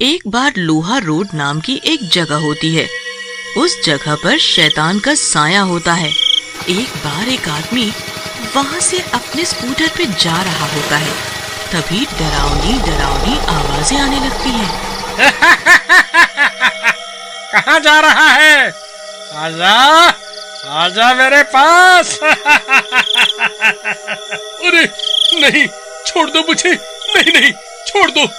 एक बार लोहा रोड नाम की एक जगह होती है। उस जगह पर शैतान का साया होता है। एक बार एक आदमी वहाँ से अपने स्कूटर पे जा रहा होता है। तभी डरावनी डरावनी आवाजें आने लगती हैं। कहाँ जा रहा है? आजा, आजा मेरे पास। अरे नहीं, छोड़ दो मुझे, नहीं नहीं, छोड़ दो।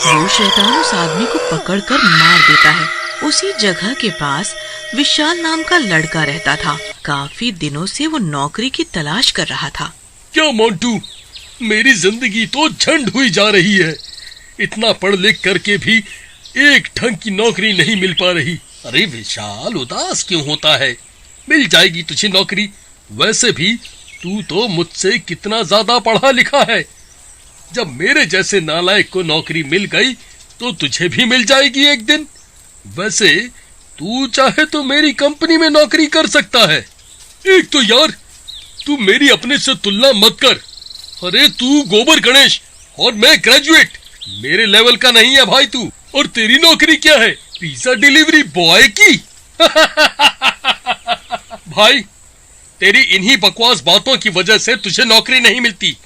वो शैतान उस आदमी को पकड़कर मार देता है। उसी जगह के पास विशाल नाम का लड़का रहता था। काफी दिनों से वो नौकरी की तलाश कर रहा था। क्या मोंटू, मेरी जिंदगी तो झंड हुई जा रही है। इतना पढ़ लिख करके भी एक ढंग की नौकरी नहीं मिल पा रही। अरे विशाल, उदास क्यों होता है? मिल जाएगी तुझे नौकरी। वैसे भी तू तो मुझसे कितना ज्यादा पढ़ा लिखा है। जब मेरे जैसे नालायक को नौकरी मिल गई तो तुझे भी मिल जाएगी एक दिन। वैसे तू चाहे तो मेरी कंपनी में नौकरी कर सकता है। एक तो यार, तू मेरी अपने से तुलना मत कर। अरे तू गोबर गणेश और मैं ग्रेजुएट, मेरे लेवल का नहीं है भाई तू। और तेरी नौकरी क्या है? पिज्जा डिलीवरी बॉय की। भाई, तेरी इन्हीं बकवास बातों की वजह से तुझे नौकरी नहीं मिलती।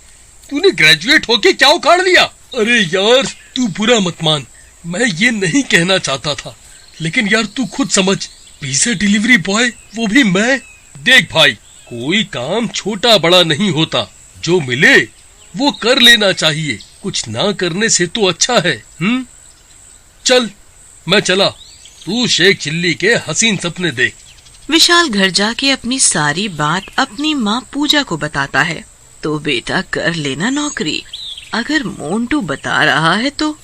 तूने ग्रेजुएट होके क्या उखाड़ लिया? अरे यार, तू बुरा मत मान, मैं ये नहीं कहना चाहता था। लेकिन यार तू खुद समझ, पिज्जा डिलीवरी बॉय, वो भी मैं। देख भाई, कोई काम छोटा बड़ा नहीं होता। जो मिले वो कर लेना चाहिए। कुछ ना करने से तो अच्छा है। चल, मैं चला। तू शेख चिल्ली के हसीन सपने देख। विशाल घर जाके अपनी सारी बात अपनी माँ पूजा को बताता है। तो बेटा कर लेना नौकरी, अगर मोंटू बता रहा है तो।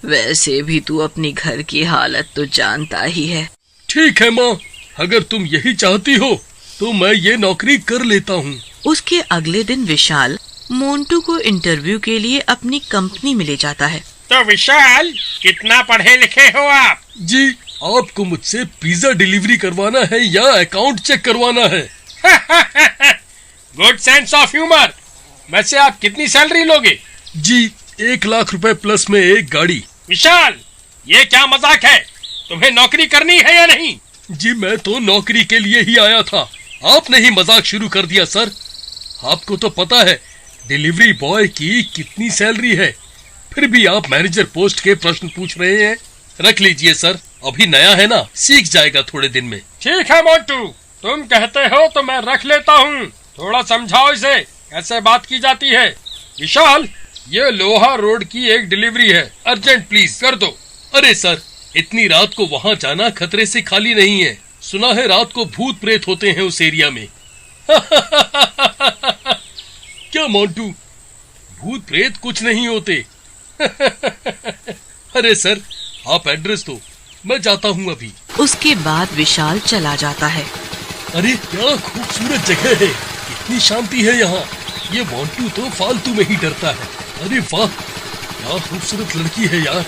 वैसे भी तू अपनी घर की हालत तो जानता ही है। ठीक है माँ, अगर तुम यही चाहती हो तो मैं ये नौकरी कर लेता हूँ। उसके अगले दिन विशाल मोंटू को इंटरव्यू के लिए अपनी कंपनी में ले जाता है। तो विशाल, कितना पढ़े लिखे हो आप? जी, आपको मुझसे पिज्जा डिलीवरी करवाना है या अकाउंट चेक करवाना है? Good sense of humour. वैसे आप कितनी सैलरी लोगे? जी, 1 लाख रुपए प्लस में एक गाड़ी। विशाल, ये क्या मजाक है? तुम्हें नौकरी करनी है या नहीं? जी, मैं तो नौकरी के लिए ही आया था। आपने ही मजाक शुरू कर दिया सर। आपको तो पता है डिलीवरी बॉय की कितनी सैलरी है, फिर भी आप मैनेजर पोस्ट के प्रश्न पूछ रहे हैं। रख लीजिए सर, अभी नया है ना, सीख जाएगा थोड़े दिन में। ठीक है मोंटू, तुम कहते हो तो मैं रख लेता हूँ। थोड़ा समझाओ इसे, कैसे बात की जाती है। विशाल, ये लोहा रोड की एक डिलीवरी है, अर्जेंट प्लीज कर दो। अरे सर, इतनी रात को वहाँ जाना खतरे से खाली नहीं है। सुना है रात को भूत प्रेत होते हैं उस एरिया में। क्या मोंटू, भूत प्रेत कुछ नहीं होते। अरे सर, आप एड्रेस दो, मैं जाता हूँ अभी। उसके बाद विशाल चला जाता है। अरे क्या खूबसूरत जगह है, कितनी शांति है यहाँ। ये मोंटू तो फालतू में ही डरता है। अरे वाह, क्या खूबसूरत लड़की है यार।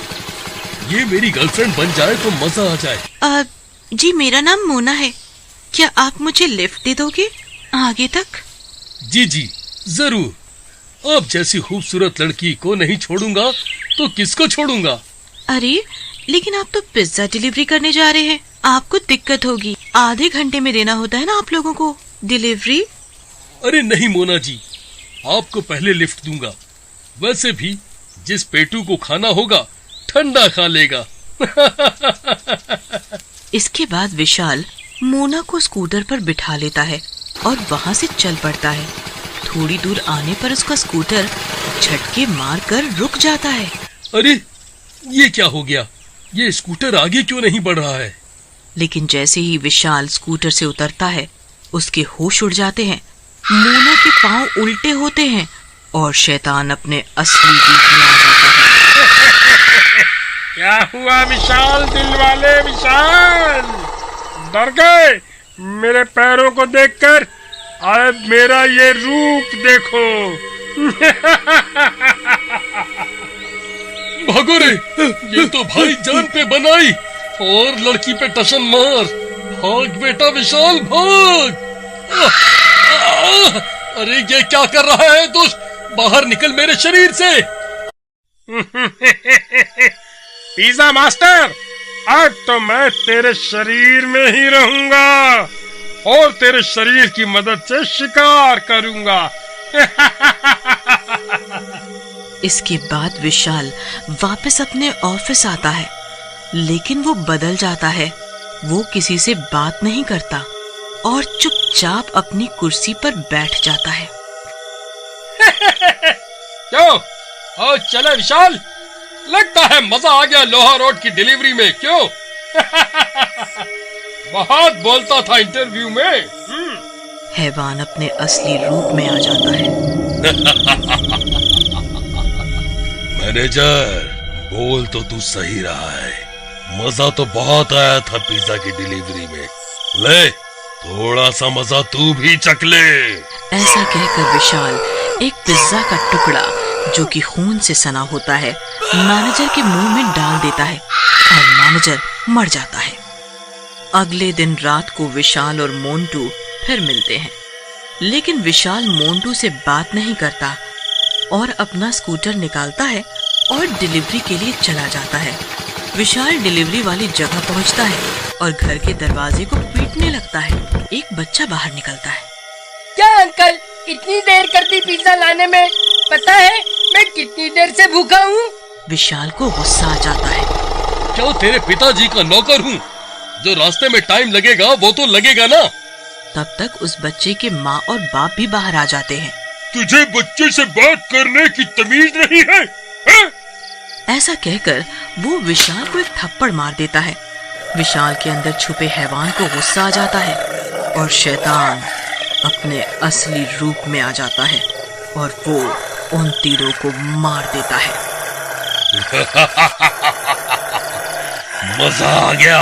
ये मेरी गर्लफ्रेंड बन जाए तो मजा आ जाए। जी, मेरा नाम मोना है। क्या आप मुझे लिफ्ट दे दोगे आगे तक? जी जी जरूर। आप जैसी खूबसूरत लड़की को नहीं छोड़ूंगा तो किसको छोड़ूंगा? अरे लेकिन आप तो पिज्जा डिलीवरी करने जा रहे हैं, आपको दिक्कत होगी। आधे घंटे में देना होता है ना आप लोगों को डिलीवरी। अरे नहीं मोना जी, आपको पहले लिफ्ट दूंगा। वैसे भी जिस पेटू को खाना होगा ठंडा खा लेगा। इसके बाद विशाल मोना को स्कूटर पर बिठा लेता है और वहाँ से चल पड़ता है। थोड़ी दूर आने पर उसका स्कूटर झटके मार कर रुक जाता है। अरे ये क्या हो गया? ये स्कूटर आगे क्यों नहीं बढ़ रहा है? लेकिन जैसे ही विशाल स्कूटर से उतरता है, उसके होश उड़ जाते हैं। मोना के पांव उल्टे होते हैं और शैतान अपने असली रूप में आ जाता है। क्या हुआ विशाल, दिल वाले विशाल? डर गए मेरे पैरों को देखकर? अब मेरा ये रूप देखो। भागो रे, ये तो भाई जान पे बनाई और लड़की पे टशन मार। भाग बेटा विशाल, भाग। अरे ये क्या कर रहा है दुष्ट? बाहर निकल मेरे शरीर से। पिज्जा मास्टर, आज तो मैं तेरे शरीर में ही रहूंगा और तेरे शरीर की मदद से शिकार करूंगा। इसके बाद विशाल वापस अपने ऑफिस आता है, लेकिन वो बदल जाता है। वो किसी से बात नहीं करता और चुपचाप अपनी कुर्सी पर बैठ जाता है। क्यों? ओ चले विशाल, लगता है मजा आ गया लोहा रोड की डिलीवरी में, क्यों? बहुत बोलता था इंटरव्यू में। हैवान अपने असली रूप में आ जाता है। मैनेजर, बोल तो तू सही रहा है, मजा तो बहुत आया था पिज्जा की डिलीवरी में। ले, थोड़ा सा मजा तू भी चख ले। ऐसा कहकर विशाल एक पिज्जा का टुकड़ा, जो कि खून से सना होता है, मैनेजर के मुंह में डाल देता है और मैनेजर मर जाता है। अगले दिन रात को विशाल और मोंटू फिर मिलते हैं, लेकिन विशाल मोंटू से बात नहीं करता और अपना स्कूटर निकालता है और डिलीवरी के लिए चला जाता है। विशाल डिलीवरी वाली जगह पहुंचता है और घर के दरवाजे को पीटने लगता है। एक बच्चा बाहर निकलता है। क्या अंकल, इतनी देर कर दी पिज्जा लाने में? पता है मैं कितनी देर से भूखा हूँ? विशाल को गुस्सा आ जाता है। क्या तेरे पिताजी का नौकर हूँ? जो रास्ते में टाइम लगेगा वो तो लगेगा ना। तब तक उस बच्चे के माँ और बाप भी बाहर आ जाते हैं। तुझे बच्चे से बात करने की तमीज नहीं है, है? ऐसा कहकर वो विशाल को एक थप्पड़ मार देता है। विशाल के अंदर छुपे हैवान को गुस्सा आ जाता है और शैतान अपने असली रूप में आ जाता है और वो उन तीरों को मार देता है। मजा आ गया,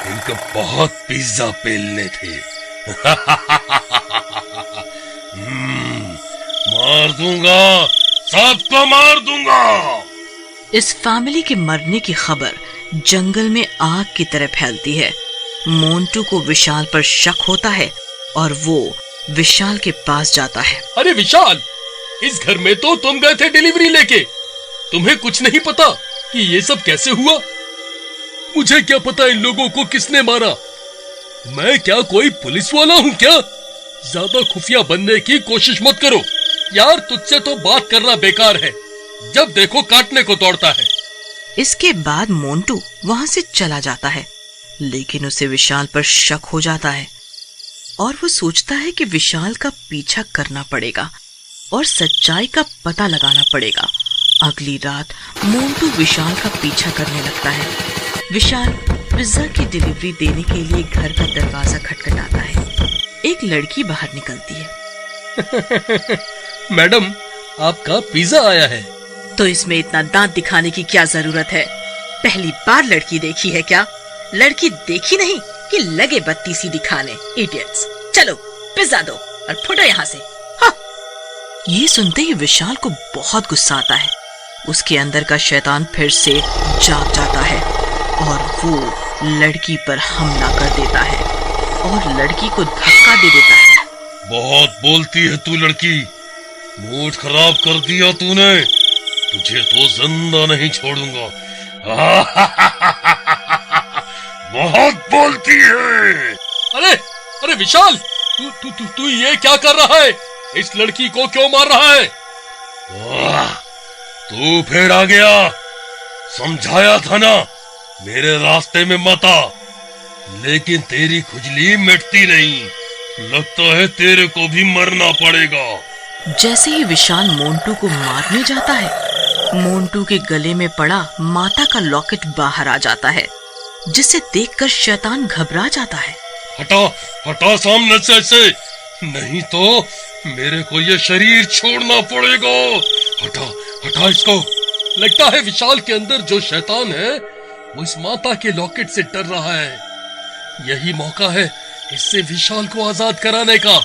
इनको बहुत पिज्जा पेलने थे। मार दूंगा, सबको मार दूंगा। इस फैमिली के मरने की खबर जंगल में आग की तरह फैलती है। मोंटू को विशाल पर शक होता है और वो विशाल के पास जाता है। अरे विशाल, इस घर में तो तुम गए थे डिलीवरी लेके, तुम्हें कुछ नहीं पता कि ये सब कैसे हुआ? मुझे क्या पता इन लोगों को किसने मारा? मैं क्या कोई पुलिस वाला हूँ क्या? ज्यादा खुफिया बनने की कोशिश मत करो यार, तुझसे तो बात करना बेकार है, जब देखो काटने को दौड़ता है। इसके बाद मोंटू वहां से चला जाता है, लेकिन उसे विशाल पर शक हो जाता है और वो सोचता है कि विशाल का पीछा करना पड़ेगा और सच्चाई का पता लगाना पड़ेगा। अगली रात मोंटू विशाल का पीछा करने लगता है। विशाल पिज्जा की डिलीवरी देने के लिए घर का दरवाजा खटखटाता है। एक लड़की बाहर निकलती है। मैडम, आपका पिज्जा आया है। तो इसमें इतना दांत दिखाने की क्या जरूरत है? पहली बार लड़की देखी है क्या? लड़की देखी नहीं कि लगे बत्ती सी दिखाने। इडियट्स, चलो पिज्जा दो और फुटो यहाँ से। हाँ। ये सुनते ही विशाल को बहुत गुस्सा आता है। उसके अंदर का शैतान फिर से जाग जाता है और वो लड़की पर हमला कर देता है और लड़की को धक्का दे देता है। बहुत बोलती है तू लड़की, मूड खराब कर दिया तूने, तुझे तो जिंदा नहीं छोड़ूंगा। बहुत बोलती है। अरे अरे विशाल, तू ये क्या कर रहा है? इस लड़की को क्यों मार रहा है? तू फिर आ गया, समझाया था ना मेरे रास्ते में मत आ, लेकिन तेरी खुजली मिटती नहीं, लगता है तेरे को भी मरना पड़ेगा। जैसे ही विशाल मोंटू को मारने जाता है, मोंटू के गले में पड़ा माता का लॉकेट बाहर आ जाता है, जिसे देखकर शैतान घबरा जाता है। हटा हटा सामने से ऐसे, नहीं तो मेरे को ये शरीर छोड़ना पड़ेगा। हटा हटा इसको। लगता है विशाल के अंदर जो शैतान है वो इस माता के लॉकेट से डर रहा है। यही मौका है इससे विशाल को आजाद कराने का।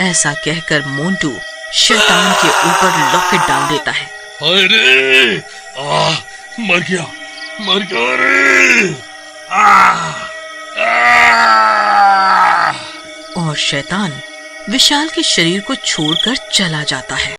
ऐसा कहकर मोंटू शैतान के ऊपर लॉकेट डाल देता है। अरे मर गया रे। और शैतान विशाल के शरीर को छोड़कर चला जाता है।